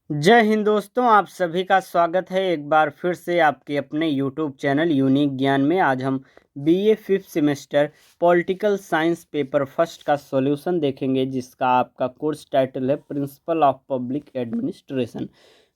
जय हिंद दोस्तों, आप सभी का स्वागत है एक बार फिर से आपके अपने यूट्यूब चैनल यूनिक ज्ञान में। आज हम BA 5th semester political science paper first का सॉल्यूशन देखेंगे, जिसका आपका कोर्स टाइटल है प्रिंसिपल ऑफ पब्लिक एडमिनिस्ट्रेशन।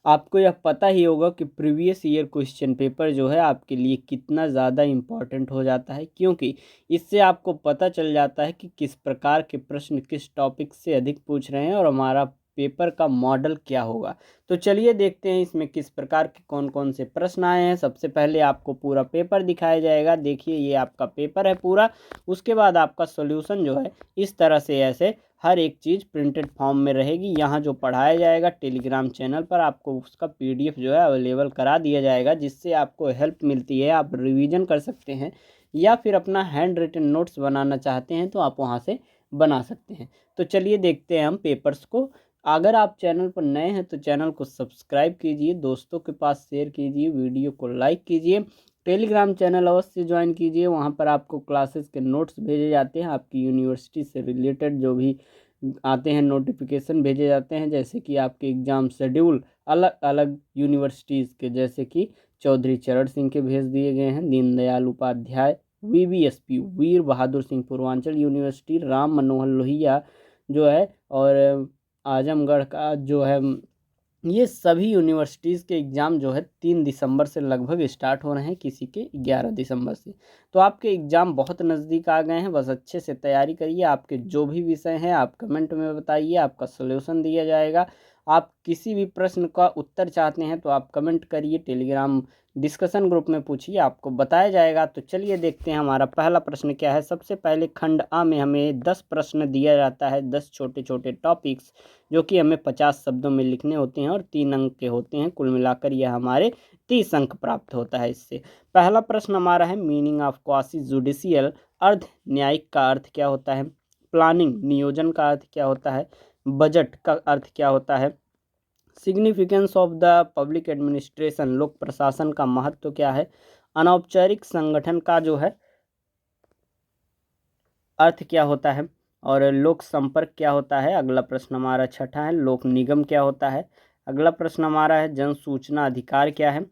आपको यह पता ही होगा कि प्रीवियस ईयर क्वेश्चन पेपर जो है आपके लिए कितना ज़्यादा इम्पॉर्टेंट हो जाता है, क्योंकि इससे आपको पता चल जाता है कि किस प्रकार के प्रश्न किस टॉपिक से अधिक पूछ रहे हैं और हमारा पेपर का मॉडल क्या होगा। तो चलिए देखते हैं इसमें किस प्रकार के कौन कौन से प्रश्न आए हैं। सबसे पहले आपको पूरा पेपर दिखाया जाएगा। देखिए, ये आपका पेपर है पूरा। उसके बाद आपका सॉल्यूशन जो है इस तरह से ऐसे हर एक चीज़ प्रिंटेड फॉर्म में रहेगी। यहाँ जो पढ़ाया जाएगा टेलीग्राम चैनल पर आपको उसका पीडीएफ जो है अवेलेबल करा दिया जाएगा, जिससे आपको हेल्प मिलती है। आप रिवीजन कर सकते हैं या फिर अपना हैंड रिटन नोट्स बनाना चाहते हैं तो आप वहाँ से बना सकते हैं। तो चलिए देखते हैं हम पेपर्स को। अगर आप चैनल पर नए हैं तो चैनल को सब्सक्राइब कीजिए, दोस्तों के पास शेयर कीजिए, वीडियो को लाइक कीजिए, टेलीग्राम चैनल अवश्य ज्वाइन कीजिए। वहाँ पर आपको क्लासेस के नोट्स भेजे जाते हैं, आपकी यूनिवर्सिटी से रिलेटेड जो भी आते हैं नोटिफिकेशन भेजे जाते हैं, जैसे कि आपके एग्ज़ाम शेड्यूल अलग अलग यूनिवर्सिटीज़ के, जैसे कि चौधरी चरण सिंह के भेज दिए गए हैं, दीनदयाल उपाध्याय वीवीएसपी वीर बहादुर सिंह पूर्वांचल यूनिवर्सिटी, राम मनोहर लोहिया जो है, और आजमगढ़ का जो है। ये सभी यूनिवर्सिटीज़ के एग्ज़ाम जो है 3 दिसंबर से लगभग स्टार्ट हो रहे हैं, किसी के 11 दिसंबर से। तो आपके एग्ज़ाम बहुत नज़दीक आ गए हैं, बस अच्छे से तैयारी करिए। आपके जो भी विषय हैं आप कमेंट में बताइए, आपका सॉल्यूशन दिया जाएगा। आप किसी भी प्रश्न का उत्तर चाहते हैं तो आप कमेंट करिए, टेलीग्राम डिस्कशन ग्रुप में पूछिए, आपको बताया जाएगा। तो चलिए देखते हैं हमारा पहला प्रश्न क्या है। सबसे पहले खंड आ में हमें 10 प्रश्न दिया जाता है, 10 छोटे छोटे टॉपिक्स, जो कि हमें 50 शब्दों में लिखने होते हैं और 3 अंक के होते हैं। कुल मिलाकर यह हमारे 30 अंक प्राप्त होता है इससे। पहला प्रश्न हमारा है, मीनिंग ऑफ क्वासी जुडिशियल, अर्ध न्यायिक का अर्थ क्या होता है। प्लानिंग नियोजन का अर्थ क्या होता है। बजट का अर्थ क्या होता है। Significance of the public administration, लोक प्रशासन का महत्व क्या है। अनौपचारिक संगठन का जो है अर्थ क्या होता है, और लोक संपर्क क्या होता है। अगला प्रश्न हमारा छठा है, लोक निगम क्या होता है। अगला प्रश्न हमारा है, जन सूचना अधिकार क्या है।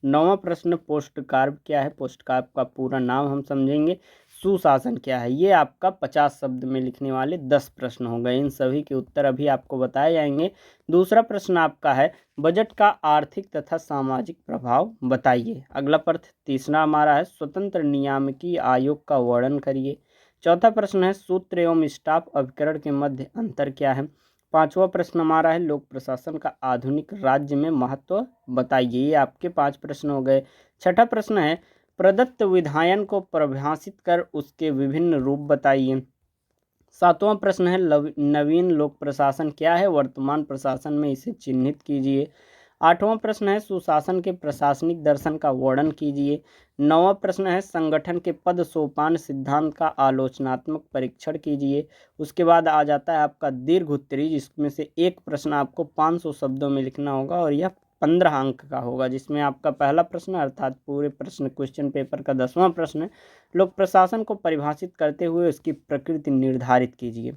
नौवां प्रश्न, पोस्ट कार्ड क्या है। पोस्ट कार्ड का पूरा नाम हम समझेंगे। सुशासन क्या है। ये आपका 50 शब्द में लिखने वाले 10 प्रश्न हो गए। इन सभी के उत्तर अभी आपको बताए जाएंगे। दूसरा प्रश्न आपका है, बजट का आर्थिक तथा सामाजिक प्रभाव बताइए। अगला प्रश्न तीसरा हमारा है, स्वतंत्र नियामकी आयोग का वर्णन करिए। चौथा प्रश्न है, सूत्र एवं स्टाफ अभिकरण के मध्य अंतर क्या है। पांचवा प्रश्न हमारा है, लोक प्रशासन का आधुनिक राज्य में महत्व बताइए। ये आपके 5 प्रश्न हो गए। छठा प्रश्न है, प्रदत्त विधायन को परिभाषित कर उसके विभिन्न रूप बताइए। सातवां प्रश्न है, नवीन लोक प्रशासन क्या है, वर्तमान प्रशासन में इसे चिन्हित कीजिए। आठवां प्रश्न है, सुशासन के प्रशासनिक दर्शन का वर्णन कीजिए। नौवां प्रश्न है, संगठन के पद सोपान सिद्धांत का आलोचनात्मक परीक्षण कीजिए। उसके बाद आ जाता है आपका दीर्घ उत्तरी, जिसमें से एक प्रश्न आपको 500 शब्दों में लिखना होगा और यह 15 अंक का होगा, जिसमें आपका पहला प्रश्न अर्थात पूरे प्रश्न क्वेश्चन पेपर का 10वां प्रश्न, लोक प्रशासन को परिभाषित करते हुए उसकी प्रकृति निर्धारित कीजिए।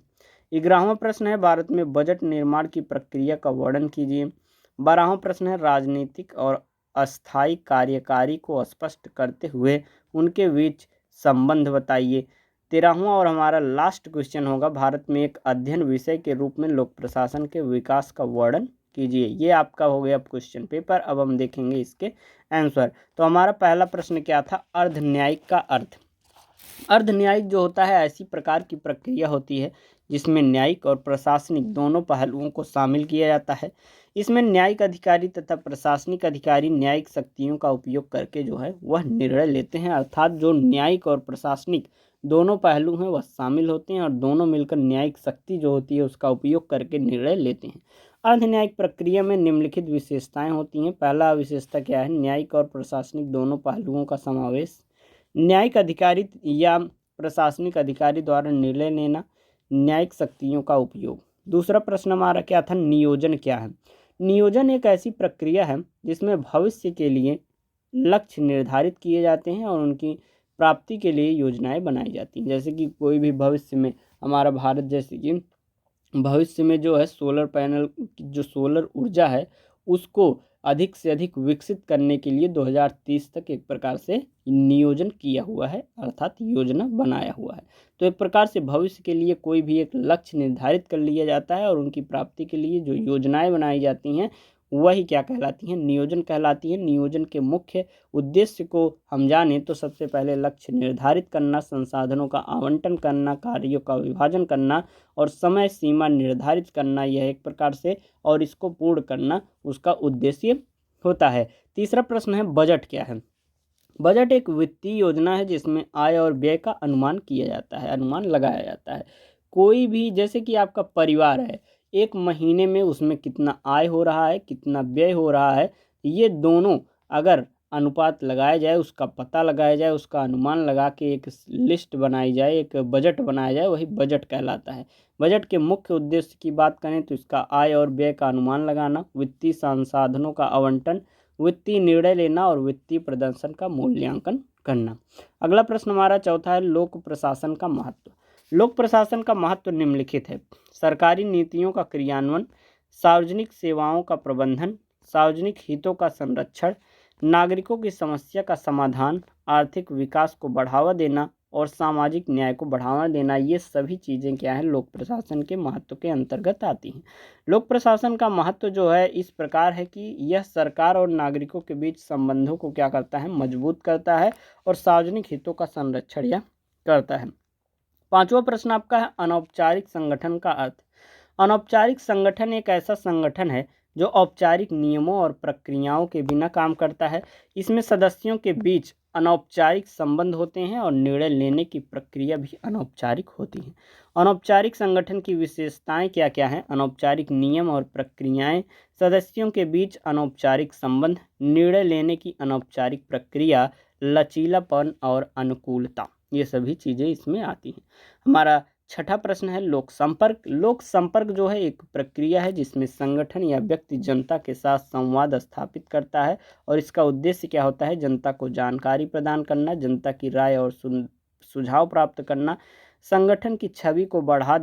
11वां प्रश्न है, भारत में बजट निर्माण की प्रक्रिया का वर्णन कीजिए। 12वां प्रश्न है, राजनीतिक और अस्थायी कार्यकारी को स्पष्ट करते हुए उनके बीच संबंध बताइए। 13वां और हमारा लास्ट क्वेश्चन होगा, भारत में एक अध्ययन विषय के रूप में लोक प्रशासन के विकास का वर्णन कीजिए। ये आपका हो गया क्वेश्चन पेपर। अब हम देखेंगे इसके आंसर। तो हमारा पहला प्रश्न क्या था, अर्ध न्यायिक का अर्थ। अर्ध न्यायिक जो होता है, ऐसी प्रकार की प्रक्रिया होती है जिसमें न्यायिक और प्रशासनिक दोनों पहलुओं को शामिल किया जाता है। इसमें न्यायिक अधिकारी तथा प्रशासनिक अधिकारी न्यायिक शक्तियों का उपयोग करके जो है वह निर्णय लेते हैं, अर्थात जो न्यायिक और प्रशासनिक दोनों पहलू हैं वह शामिल होते हैं और दोनों मिलकर न्यायिक शक्ति जो होती है उसका उपयोग करके निर्णय लेते हैं। अर्ध न्यायिक प्रक्रिया में निम्नलिखित विशेषताएं होती हैं। पहला विशेषता क्या है, न्यायिक और प्रशासनिक दोनों पहलुओं का समावेश। न्यायिक अधिकारी या प्रशासनिक अधिकारी द्वारा निर्णय लेना, न्यायिक शक्तियों का उपयोग। दूसरा प्रश्न हमारा क्या था, नियोजन क्या है। नियोजन एक ऐसी प्रक्रिया है जिसमें भविष्य के लिए लक्ष्य निर्धारित किए जाते हैं और उनकी प्राप्ति के लिए योजनाएं बनाई जाती हैं। जैसे कि कोई भी भविष्य में हमारा भारत जैसे कि भविष्य में जो है सोलर पैनल की जो सोलर ऊर्जा है उसको अधिक से अधिक विकसित करने के लिए 2030 तक एक प्रकार से नियोजन किया हुआ है, अर्थात योजना बनाया हुआ है। तो एक प्रकार से भविष्य के लिए कोई भी एक लक्ष्य निर्धारित कर लिया जाता है और उनकी प्राप्ति के लिए जो योजनाएं बनाई जाती हैं वही क्या कहलाती हैं, नियोजन कहलाती हैं। नियोजन के मुख्य उद्देश्य को हम जानें तो सबसे पहले लक्ष्य निर्धारित करना, संसाधनों का आवंटन करना, कार्यों का विभाजन करना और समय सीमा निर्धारित करना, यह एक प्रकार से और इसको पूर्ण करना उसका उद्देश्य होता है। तीसरा प्रश्न है बजट क्या है। बजट एक वित्तीय योजना है जिसमें आय और व्यय का अनुमान किया जाता है, अनुमान लगाया जाता है। कोई भी जैसे कि आपका परिवार है, एक महीने में उसमें कितना आय हो रहा है, कितना व्यय हो रहा है, ये दोनों अगर अनुपात लगाया जाए, उसका पता लगाया जाए, उसका अनुमान लगा के एक लिस्ट बनाई जाए, एक बजट बनाया जाए, वही बजट कहलाता है। बजट के मुख्य उद्देश्य की बात करें तो इसका आय और व्यय का अनुमान लगाना, वित्तीय संसाधनों का आवंटन, वित्तीय निर्णय लेना और वित्तीय प्रदर्शन का मूल्यांकन करना। अगला प्रश्न हमारा चौथा है लोक प्रशासन का महत्व। लोक प्रशासन का महत्व निम्नलिखित है। सरकारी नीतियों का क्रियान्वयन, सार्वजनिक सेवाओं का प्रबंधन, सार्वजनिक हितों का संरक्षण, नागरिकों की समस्या का समाधान, आर्थिक विकास को बढ़ावा देना और सामाजिक न्याय को बढ़ावा देना, ये सभी चीज़ें क्या हैं, लोक प्रशासन के महत्व के अंतर्गत आती हैं। लोक प्रशासन का महत्व जो है इस प्रकार है कि यह सरकार और नागरिकों के बीच संबंधों को क्या करता है, मजबूत करता है और सार्वजनिक हितों का संरक्षण यह करता है। पांचवा प्रश्न आपका है अनौपचारिक संगठन का अर्थ। अनौपचारिक संगठन एक ऐसा संगठन है जो औपचारिक नियमों और प्रक्रियाओं के बिना काम करता है। इसमें सदस्यों के बीच अनौपचारिक संबंध होते हैं और निर्णय लेने की प्रक्रिया भी अनौपचारिक होती है। अनौपचारिक संगठन की विशेषताएं क्या क्या हैं? अनौपचारिक नियम और प्रक्रियाएं, सदस्यों के बीच अनौपचारिक संबंध, निर्णय लेने की अनौपचारिक प्रक्रिया, लचीलापन और अनुकूलता, ये सभी चीज़ें इसमें आती हैं। हमारा छठा प्रश्न है लोक संपर्क। लोक संपर्क जो है एक प्रक्रिया है जिसमें संगठन या व्यक्ति जनता के साथ संवाद स्थापित करता है और इसका उद्देश्य क्या होता है, जनता को जानकारी प्रदान करना, जनता की राय और सुझाव प्राप्त करना, संगठन की छवि को बढ़ावा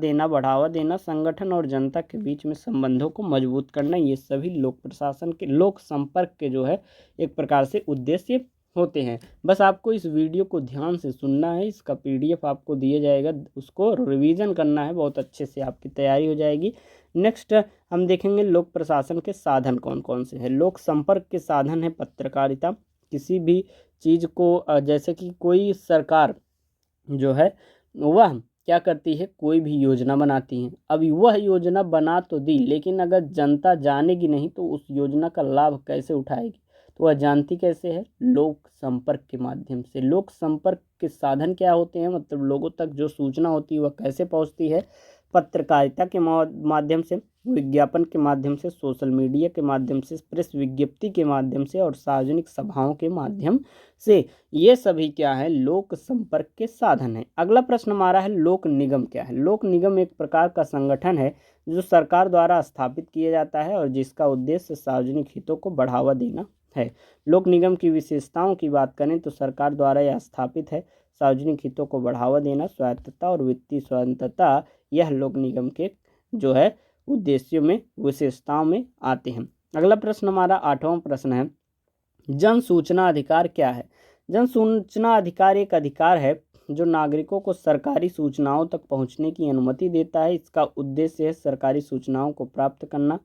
देना, संगठन और जनता के बीच में संबंधों को मजबूत करना, ये सभी लोक प्रशासन के, लोक संपर्क के जो है एक प्रकार से उद्देश्य होते हैं। बस आपको इस वीडियो को ध्यान से सुनना है, इसका पीडीएफ आपको दिया जाएगा, उसको रिवीजन करना है, बहुत अच्छे से आपकी तैयारी हो जाएगी। नेक्स्ट हम देखेंगे लोक प्रशासन के साधन कौन कौन से हैं। लोक संपर्क के साधन है पत्रकारिता। किसी भी चीज़ को जैसे कि कोई सरकार जो है वह क्या करती है, कोई भी योजना बनाती है। अभी वह योजना बना तो दी, लेकिन अगर जनता जानेगी नहीं तो उस योजना का लाभ कैसे उठाएगी, तो वह जानती कैसे है, लोक संपर्क के माध्यम से। लोक संपर्क के साधन क्या होते हैं, मतलब लोगों तक जो सूचना होती है वह कैसे पहुंचती है, पत्रकारिता के माध्यम से, विज्ञापन के माध्यम से, सोशल मीडिया के माध्यम से, प्रेस विज्ञप्ति के माध्यम से और सार्वजनिक सभाओं के माध्यम से। ये सभी क्या है, लोक संपर्क के साधन है। अगला प्रश्न हमारा है लोक निगम क्या है। लोक निगम एक प्रकार का संगठन है जो सरकार द्वारा स्थापित किया जाता है और जिसका उद्देश्य सार्वजनिक हितों को बढ़ावा देना है। लोक निगम की विशेषताओं की बात करें तो सरकार द्वारा यह स्थापित है, सार्वजनिक हितों को बढ़ावा देना, स्वायत्तता और वित्तीय स्वतंत्रता, यह लोक निगम के जो है उद्देश्यों में, विशेषताओं में आते हैं। अगला प्रश्न हमारा आठवां प्रश्न है जन सूचना अधिकार क्या है। जन सूचना अधिकार एक अधिकार है जो नागरिकों को सरकारी सूचनाओं तक पहुंचने की अनुमति देता है। इसका उद्देश्य है सरकारी सूचनाओं को प्राप्त करना,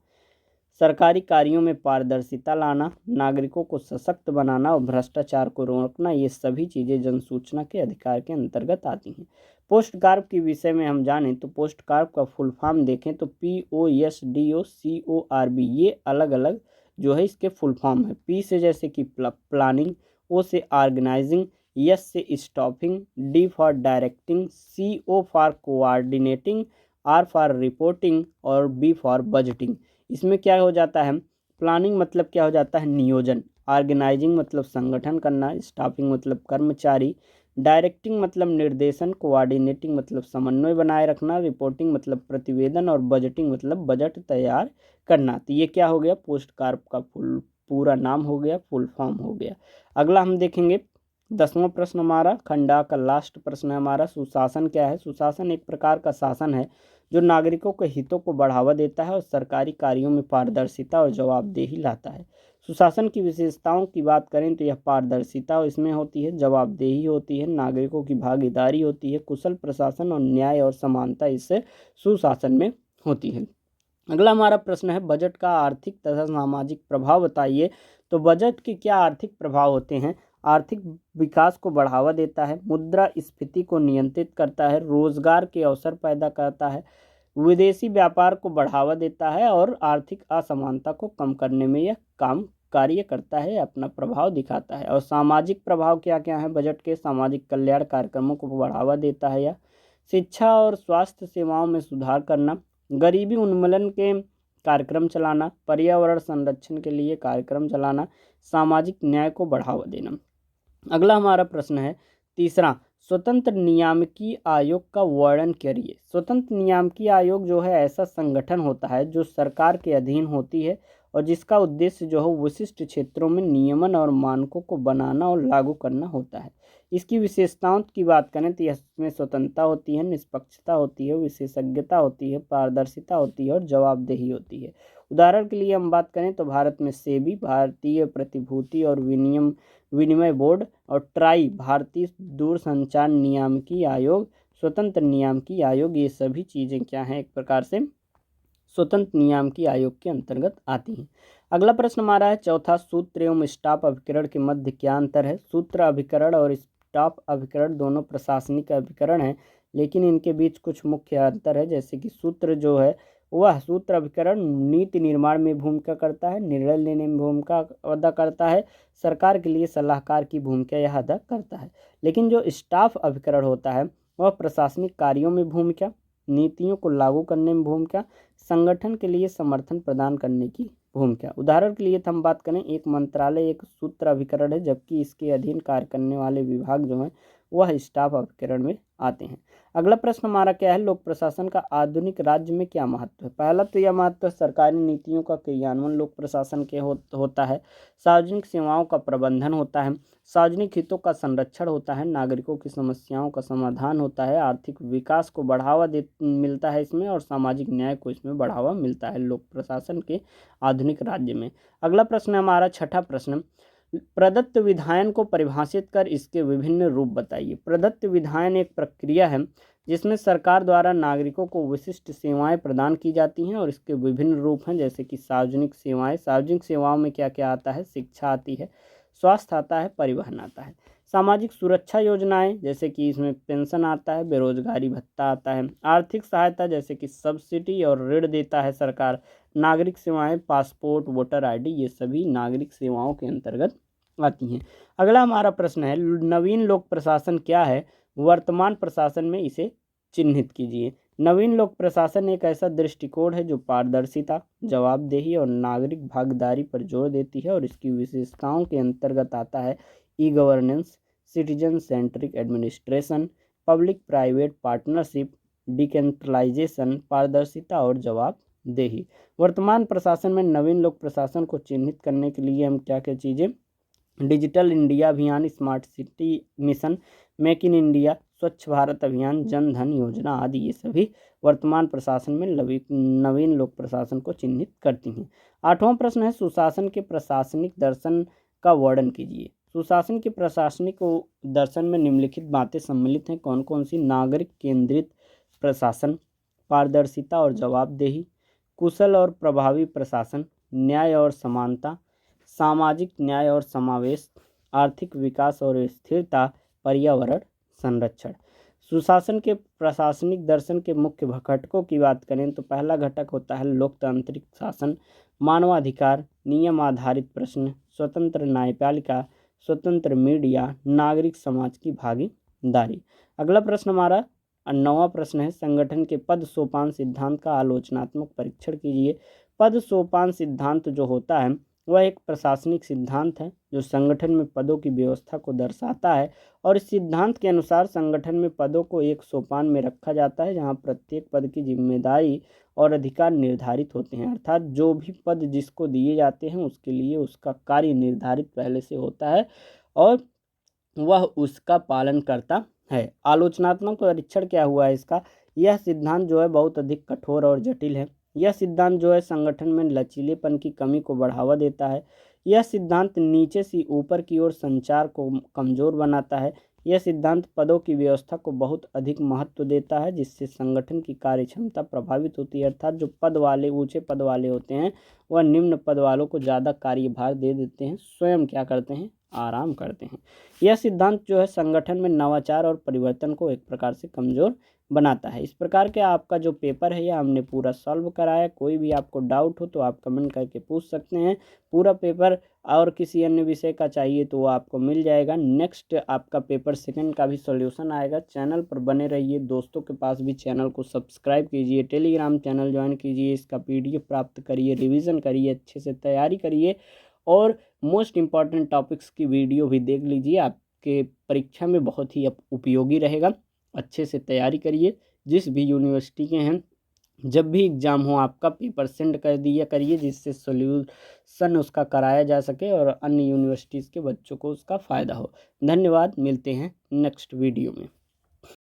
सरकारी कार्यों में पारदर्शिता लाना, नागरिकों को सशक्त बनाना और भ्रष्टाचार को रोकना, ये सभी चीज़ें जन सूचना के अधिकार के अंतर्गत आती हैं। पोस्ट कार्प के विषय में हम जानें तो पोस्ट कार्प का फुल फॉर्म देखें तो POSDOCORB, ये अलग अलग जो है इसके फुल फॉर्म है। P से जैसे कि प्लानिंग, O से ऑर्गेनाइजिंग, S से stopping, D for directing, CO for coordinating, R for reporting और B फॉर बजटिंग। इसमें क्या हो जाता है, प्लानिंग मतलब क्या हो जाता है, नियोजन, ऑर्गेनाइजिंग मतलब संगठन करना, स्टाफिंग मतलब कर्मचारी, डायरेक्टिंग मतलब निर्देशन, कोऑर्डिनेटिंग मतलब समन्वय बनाए रखना, रिपोर्टिंग मतलब प्रतिवेदन और बजटिंग मतलब बजट तैयार करना। तो ये क्या हो गया, पोस्ट कार्प का पूरा नाम हो गया, फुल फॉर्म हो गया। अगला हम देखेंगे 10वां प्रश्न हमारा, खंडा का लास्ट प्रश्न है हमारा, सुशासन क्या है। सुशासन एक प्रकार का शासन है जो नागरिकों के हितों को बढ़ावा देता है और सरकारी कार्यों में पारदर्शिता और जवाबदेही लाता है। सुशासन की विशेषताओं की बात करें तो यह पारदर्शिता इसमें होती है, जवाबदेही होती है, नागरिकों की भागीदारी होती है, कुशल प्रशासन और न्याय और समानता इससे सुशासन में होती है। अगला हमारा प्रश्न है, बजट का आर्थिक तथा सामाजिक प्रभाव बताइए। तो बजट के क्या आर्थिक प्रभाव होते हैं? आर्थिक विकास को बढ़ावा देता है, मुद्रास्फीति को नियंत्रित करता है, रोजगार के अवसर पैदा करता है, विदेशी व्यापार को बढ़ावा देता है और आर्थिक असमानता को कम करने में यह कार्य करता है, अपना प्रभाव दिखाता है। और सामाजिक प्रभाव क्या क्या है बजट के? सामाजिक कल्याण कार्यक्रमों को बढ़ावा देता है या शिक्षा और स्वास्थ्य सेवाओं में सुधार करना, गरीबी उन्मूलन के कार्यक्रम चलाना, पर्यावरण संरक्षण के लिए कार्यक्रम चलाना, सामाजिक न्याय को बढ़ावा देना। अगला हमारा प्रश्न है तीसरा, स्वतंत्र नियामकी आयोग का वर्णन करिए। स्वतंत्र नियामकी आयोग जो है ऐसा संगठन होता है जो सरकार के अधीन होती है और जिसका उद्देश्य जो है विशिष्ट क्षेत्रों में नियमन और मानकों को बनाना और लागू करना होता है। इसकी विशेषताओं की बात करें तो इसमें स्वतंत्रता होती है, निष्पक्षता होती है, विशेषज्ञता होती है, पारदर्शिता होती है और जवाबदेही होती है। उदाहरण के लिए हम बात करें तो भारत में सेबी, भारतीय प्रतिभूति और विनिमय बोर्ड, और ट्राई, भारतीय दूरसंचार नियामकी आयोग, स्वतंत्र नियामकी आयोग, ये सभी चीज़ें क्या हैं? एक प्रकार से स्वतंत्र नियामकी आयोग के अंतर्गत आती हैं। अगला प्रश्न हमारा है चौथा, सूत्र एवं स्टाफ अभिकरण के मध्य क्या अंतर है? सूत्र अभिकरण और स्टाफ अभिकरण दोनों प्रशासनिक अभिकरण हैं, लेकिन इनके बीच कुछ मुख्य अंतर है। जैसे कि सूत्र जो है वह सूत्र अभिकरण नीति निर्माण में भूमिका करता है, निर्णय लेने में भूमिका अदा करता है, सरकार के लिए सलाहकार की भूमिका यह अदा करता है। लेकिन जो स्टाफ अभिकरण होता है वह प्रशासनिक कार्यों में भूमिका, नीतियों को लागू करने में भूमिका, संगठन के लिए समर्थन प्रदान करने की भूमिका। उदाहरण के लिए हम बात करें, एक मंत्रालय एक सूत्र अभिकरण है, जबकि इसके अधीन कार्य करने वाले विभाग जो हैं वह स्टाफ अभिकरण में आते हैं। अगला प्रश्न हमारा क्या है, लोक प्रशासन का आधुनिक राज्य में क्या महत्व है? पहला तो यह महत्व सरकारी नीतियों का क्रियान्वयन लोक प्रशासन के होता है, सार्वजनिक सेवाओं का प्रबंधन होता है, सार्वजनिक हितों का संरक्षण होता है, नागरिकों की समस्याओं का समाधान होता है, आर्थिक विकास को बढ़ावा मिलता है इसमें, और सामाजिक न्याय को इसमें बढ़ावा मिलता है लोक प्रशासन के आधुनिक राज्य में। अगला प्रश्न है हमारा छठा प्रश्न, प्रदत्त विधायन को परिभाषित कर इसके विभिन्न रूप बताइए। प्रदत्त विधायन एक प्रक्रिया है जिसमें सरकार द्वारा नागरिकों को विशिष्ट सेवाएं प्रदान की जाती हैं और इसके विभिन्न रूप हैं, जैसे कि सार्वजनिक सेवाएं। सार्वजनिक सेवाओं में क्या क्या आता है? शिक्षा आती है, स्वास्थ्य आता है, परिवहन आता है। सामाजिक सुरक्षा योजनाएं, जैसे कि इसमें पेंशन आता है, बेरोजगारी भत्ता आता है। आर्थिक सहायता, जैसे कि सब्सिडी और ऋण देता है सरकार। नागरिक सेवाएं, पासपोर्ट, वोटर आईडी, ये सभी नागरिक सेवाओं के अंतर्गत आती हैं। अगला हमारा प्रश्न है, नवीन लोक प्रशासन क्या है? वर्तमान प्रशासन में इसे चिन्हित कीजिए। नवीन लोक प्रशासन एक ऐसा दृष्टिकोण है जो पारदर्शिता, जवाबदेही और नागरिक भागीदारी पर जोर देती है और इसकी विशेषताओं के अंतर्गत आता है e governance, citizen centric administration, public private partnership, decentralisation, पारदर्शिता और जवाबदेही। वर्तमान प्रशासन में नवीन लोक प्रशासन को चिन्हित करने के लिए हम क्या क्या चीज़ें, डिजिटल इंडिया अभियान, smart city mission, make in India, स्वच्छ भारत अभियान, जन धन योजना आदि, ये सभी वर्तमान प्रशासन में नवीन लोक प्रशासन को चिन्हित करती हैं। आठवां प्रश्न है, सुशासन के प्रशासनिक दर्शन का वर्णन कीजिए। सुशासन के प्रशासनिक दर्शन में निम्नलिखित बातें सम्मिलित हैं, कौन कौन सी? नागरिक केंद्रित प्रशासन, पारदर्शिता और जवाबदेही, कुशल और प्रभावी प्रशासन, न्याय और समानता, सामाजिक न्याय और समावेश, आर्थिक विकास और स्थिरता, पर्यावरण संरक्षण। सुशासन के प्रशासनिक दर्शन के मुख्य घटकों की बात करें तो पहला घटक होता है लोकतांत्रिक शासन, मानवाधिकार, नियम आधारित प्रश्न, स्वतंत्र न्यायपालिका, स्वतंत्र मीडिया, नागरिक समाज की भागीदारी। अगला प्रश्न हमारा 9वां प्रश्न है, संगठन के पद सोपान सिद्धांत का आलोचनात्मक परीक्षण कीजिए। पद सोपान सिद्धांत जो होता है वह एक प्रशासनिक सिद्धांत है जो संगठन में पदों की व्यवस्था को दर्शाता है, और इस सिद्धांत के अनुसार संगठन में पदों को एक सोपान में रखा जाता है जहां प्रत्येक पद की जिम्मेदारी और अधिकार निर्धारित होते हैं। अर्थात जो भी पद जिसको दिए जाते हैं उसके लिए उसका कार्य निर्धारित पहले से होता है और वह उसका पालन करता है। आलोचनात्मक परीक्षण क्या हुआ है इसका? यह सिद्धांत जो है बहुत अधिक कठोर और जटिल है। यह सिद्धांत जो है संगठन में लचीलेपन की कमी को बढ़ावा देता है। यह सिद्धांत नीचे से ऊपर की ओर संचार को कमजोर बनाता है। यह सिद्धांत पदों की व्यवस्था को बहुत अधिक महत्व देता है, जिससे संगठन की कार्यक्षमता प्रभावित होती है। अर्थात जो पद वाले, ऊंचे पद वाले होते हैं, वह निम्न पद वालों को ज़्यादा कार्यभार दे देते हैं, स्वयं क्या करते हैं, आराम करते हैं। यह सिद्धांत जो है संगठन में नवाचार और परिवर्तन को एक प्रकार से कमजोर बनाता है। इस प्रकार के आपका जो पेपर है यह हमने पूरा सॉल्व कराया। कोई भी आपको डाउट हो तो आप कमेंट करके पूछ सकते हैं। पूरा पेपर और किसी अन्य विषय का चाहिए तो वो आपको मिल जाएगा। नेक्स्ट आपका पेपर सेकंड का भी सॉल्यूशन आएगा। चैनल पर बने रहिए, दोस्तों के पास भी चैनल को सब्सक्राइब कीजिए, टेलीग्राम चैनल ज्वाइन कीजिए, इसका PDF प्राप्त करिए, रिवीजन करिए, अच्छे से तैयारी करिए और मोस्ट इम्पॉर्टेंट टॉपिक्स की वीडियो भी देख लीजिए, आपके परीक्षा में बहुत ही उपयोगी रहेगा। अच्छे से तैयारी करिए। जिस भी यूनिवर्सिटी के हैं, जब भी एग्ज़ाम हो आपका पेपर सेंड कर दिया करिए, जिससे सोल्यूशन उसका कराया जा सके और अन्य यूनिवर्सिटीज़ के बच्चों को उसका फ़ायदा हो। धन्यवाद, मिलते हैं नेक्स्ट वीडियो में।